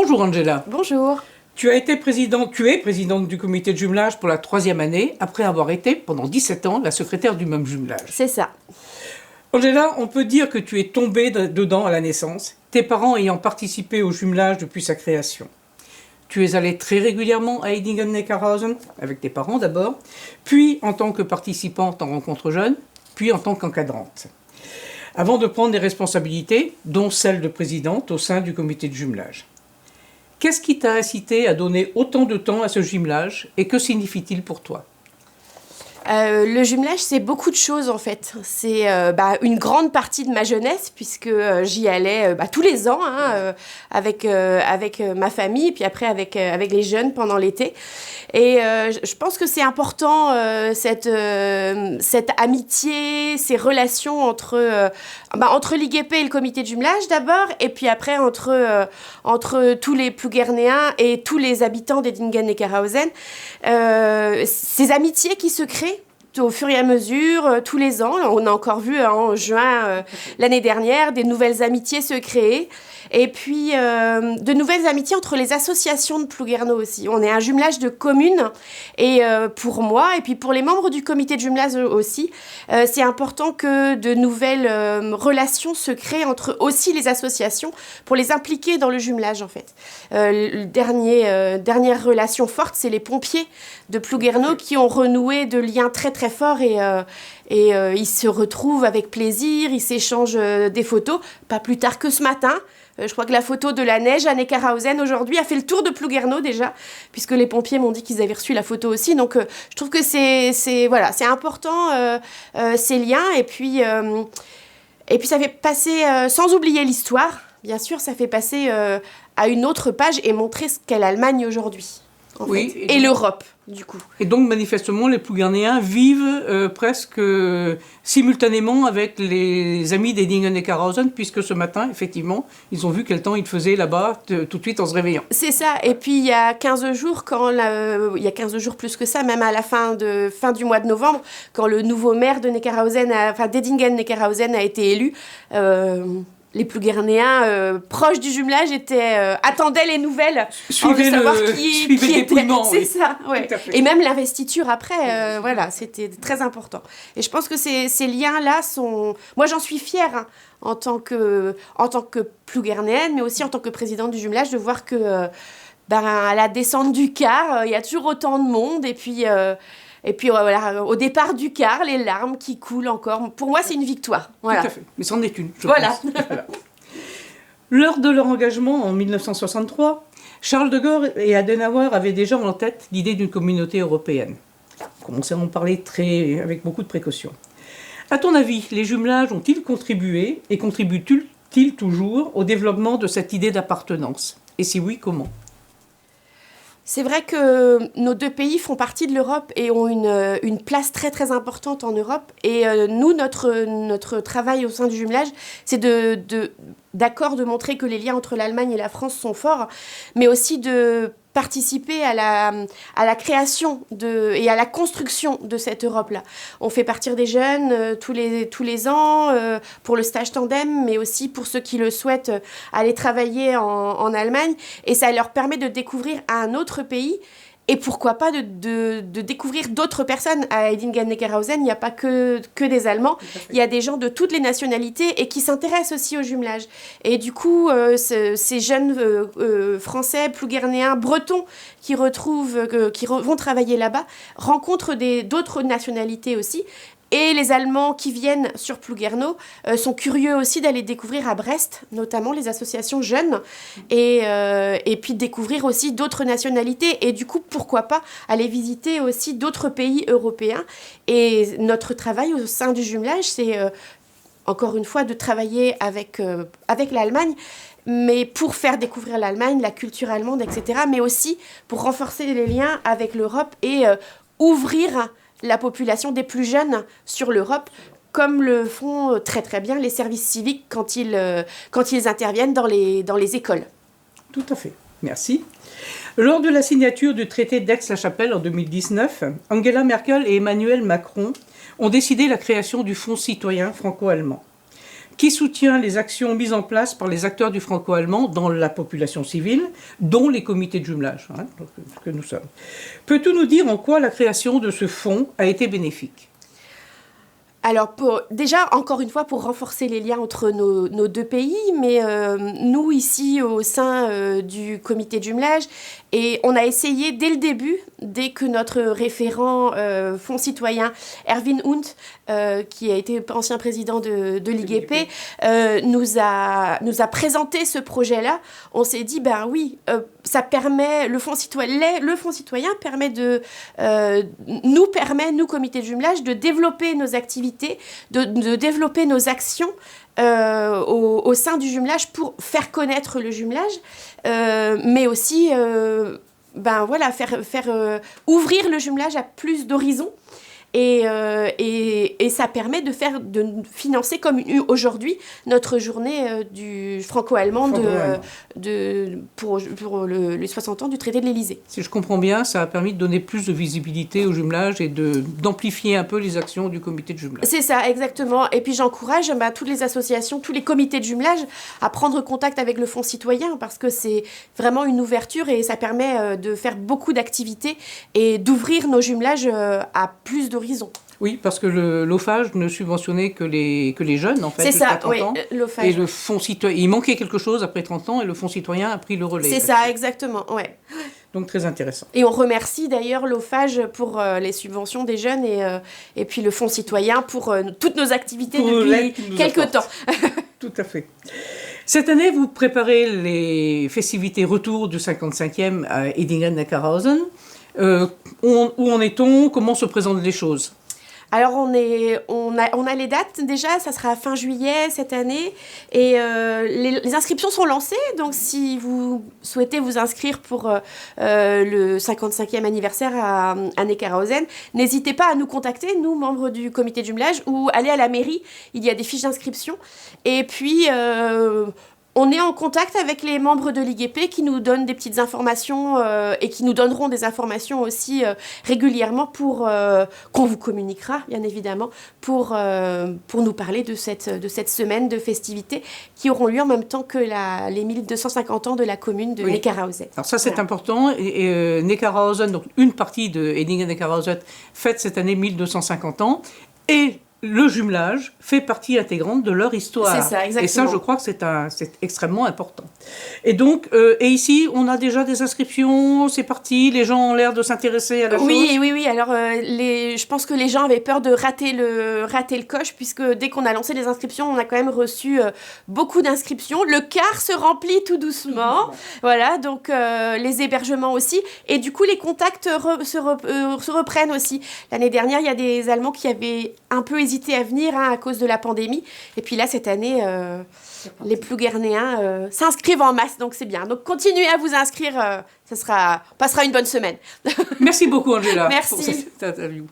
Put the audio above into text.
Bonjour Angela. Bonjour. Tu es présidente du comité de jumelage pour la 3e année, après avoir été, pendant 17 ans, la secrétaire du même jumelage. C'est ça. Angela, on peut dire que tu es tombée dedans à la naissance, tes parents ayant participé au jumelage depuis sa création. Tu es allée très régulièrement à Hedingen-Neckarhausen, avec tes parents d'abord, puis en tant que participante en rencontre jeune, puis en tant qu'encadrante. Avant de prendre des responsabilités, dont celle de présidente au sein du comité de jumelage. Qu'est-ce qui t'a incité à donner autant de temps à ce jumelage et que signifie-t-il pour toi ? Le jumelage, c'est beaucoup de choses en fait. C'est une grande partie de ma jeunesse puisque j'y allais tous les ans avec ma famille, puis après avec les jeunes pendant l'été. Et je pense que c'est important cette amitié, ces relations entre l'IGP et le comité de jumelage d'abord, et puis après entre tous les Plouguernéens et tous les habitants d'Hedingen-Neckarhausen. Ces amitiés qui se créent au fur et à mesure, tous les ans. On a encore vu en juin l'année dernière des nouvelles amitiés se créer. Et puis, de nouvelles amitiés entre les associations de Plouguerneau aussi. On est un jumelage de communes. Et pour moi, et puis pour les membres du comité de jumelage aussi, c'est important que de nouvelles relations se créent entre aussi les associations pour les impliquer dans le jumelage, en fait. Dernière relation forte, c'est les pompiers de Plouguerneau qui ont renoué de liens très, très forts et ils se retrouvent avec plaisir, ils s'échangent des photos. Pas plus tard que ce matin. Je crois que la photo de la neige à Neckarhausen aujourd'hui a fait le tour de Plouguerneau déjà, puisque les pompiers m'ont dit qu'ils avaient reçu la photo aussi. Donc je trouve que c'est important ces liens. Et puis ça fait passer, sans oublier l'histoire, bien sûr, ça fait passer à une autre page et montrer ce qu'est l'Allemagne aujourd'hui. Et l'Europe, du coup. Et donc, manifestement, les Plouguernéens vivent presque simultanément avec les amis d'Hedingen-Neckarhausen, puisque ce matin, effectivement, ils ont vu quel temps il faisait là-bas, tout de suite en se réveillant. C'est ça. Et puis, il y a 15 jours, il y a 15 jours plus que ça, même à la fin du mois de novembre, quand le nouveau maire de d'Hedingen-Neckarhausen a été élu, les Plouguernéens proches du jumelage attendaient les nouvelles de savoir qui était. C'est ça, ouais. Et même l'investiture après, c'était très important. Et je pense que ces liens-là sont... Moi, j'en suis fière en tant que Plouguernéenne, mais aussi en tant que présidente du jumelage, de voir que à la descente du car, il y a toujours autant de monde. Et puis voilà, au départ du car, les larmes qui coulent encore. Pour moi, c'est une victoire. Voilà. Tout à fait. Mais c'en est une, je pense. Voilà. Lors de leur engagement en 1963, Charles de Gaulle et Adenauer avaient déjà en tête l'idée d'une communauté européenne. On commençait à en parler avec beaucoup de précautions. À ton avis, les jumelages ont-ils contribué et contribuent-ils toujours au développement de cette idée d'appartenance ? Et si oui, comment ? C'est vrai que nos deux pays font partie de l'Europe et ont une place très très importante en Europe. Et nous, notre travail au sein du jumelage, c'est de montrer que les liens entre l'Allemagne et la France sont forts, mais aussi de participer à la création et à la construction de cette Europe-là. On fait partir des jeunes tous les ans pour le stage tandem, mais aussi pour ceux qui le souhaitent aller travailler en Allemagne. Et ça leur permet de découvrir un autre pays. Et pourquoi pas de découvrir d'autres personnes. À Hedingen-Neckarhausen, il n'y a pas que des Allemands. Il y a des gens de toutes les nationalités et qui s'intéressent aussi au jumelage. Et du coup, ces jeunes Français, Plouguernéens, Bretons qui vont travailler là-bas, rencontrent d'autres nationalités aussi. Et les Allemands qui viennent sur Plouguerneau sont curieux aussi d'aller découvrir à Brest, notamment les associations jeunes, et puis découvrir aussi d'autres nationalités. Et du coup, pourquoi pas aller visiter aussi d'autres pays européens. Et notre travail au sein du jumelage, c'est encore une fois de travailler avec l'Allemagne, mais pour faire découvrir l'Allemagne, la culture allemande, etc., mais aussi pour renforcer les liens avec l'Europe et ouvrir la population des plus jeunes sur l'Europe, comme le font très très bien les services civiques quand ils interviennent dans les écoles. Tout à fait, merci. Lors de la signature du traité d'Aix-la-Chapelle en 2019, Angela Merkel et Emmanuel Macron ont décidé la création du Fonds citoyen franco-allemand. qui soutient les actions mises en place par les acteurs du franco-allemand dans la population civile, dont les comités de jumelage, que nous sommes. Peux-tu nous dire en quoi la création de ce fonds a été bénéfique ? Alors, déjà, encore une fois, pour renforcer les liens entre nos deux pays, mais nous, ici, au sein du comité de jumelage, et on a essayé dès le début, dès que notre référent Fonds citoyen, Erwin Hunt, qui a été ancien président de l'IGP, nous a présenté ce projet-là. On s'est dit, ben oui, ça permet, le Fonds citoyen permet nous, comité de jumelage, de développer nos activités, de développer nos actions au sein du jumelage pour faire connaître le jumelage, mais aussi faire ouvrir le jumelage à plus d'horizons. Et ça permet de financer, comme aujourd'hui, notre journée du franco-allemand pour les 60 ans du traité de l'Élysée. Si je comprends bien, ça a permis de donner plus de visibilité au jumelage et d'amplifier un peu les actions du comité de jumelage. C'est ça, exactement. Et puis j'encourage toutes les associations, tous les comités de jumelage à prendre contact avec le Fonds citoyen parce que c'est vraiment une ouverture et ça permet de faire beaucoup d'activités et d'ouvrir nos jumelages à plus d'horizons. Oui, parce que l'OFAGE ne subventionnait que les jeunes, en fait, c'est jusqu'à ça, 30 ans. l'OFAGE. Et le Fonds citoyen, il manquait quelque chose après 30 ans et le Fonds citoyen a pris le relais. C'est ça, exactement, ouais. Donc très intéressant. Et on remercie d'ailleurs l'OFAGE pour les subventions des jeunes et puis le Fonds citoyen pour toutes nos activités depuis quelques temps. Tout à fait. Cette année, vous préparez les festivités retour du 55e à Edingen-Neckarhausen. Où en est-on ? Comment se présentent les choses ? Alors, on a les dates déjà, ça sera fin juillet cette année. Et les inscriptions sont lancées. Donc, si vous souhaitez vous inscrire pour le 55e anniversaire à Neckarhausen, n'hésitez pas à nous contacter, nous, membres du comité de jumelage, ou aller à la mairie. Il y a des fiches d'inscription. Et puis... on est en contact avec les membres de l'IGP qui nous donnent des petites informations et qui nous donneront des informations aussi régulièrement qu'on vous communiquera, bien évidemment, pour nous parler de cette semaine de festivités qui auront lieu en même temps que les 1250 ans de la commune de Neckarhausen. Alors ça, c'est important. Et Neckarhausen, donc une partie de Edingen-Neckarhausen, fête cette année 1250 ans. Et le jumelage fait partie intégrante de leur histoire. C'est ça, exactement. Et ça, je crois que c'est extrêmement important. Et donc, et ici, on a déjà des inscriptions, c'est parti, les gens ont l'air de s'intéresser à la chose. Oui. Alors, je pense que les gens avaient peur de rater le coche, puisque dès qu'on a lancé les inscriptions, on a quand même reçu beaucoup d'inscriptions. Le quart se remplit tout doucement. Voilà, donc les hébergements aussi. Et du coup, les contacts se reprennent aussi. L'année dernière, il y a des Allemands qui avaient un peu hésité à venir à cause de la pandémie. Et puis là, cette année, les Plouguernéens s'inscrivent en masse, donc c'est bien. Donc continuez à vous inscrire, on passera une bonne semaine. Merci beaucoup, Angela, Merci. pour cette interview.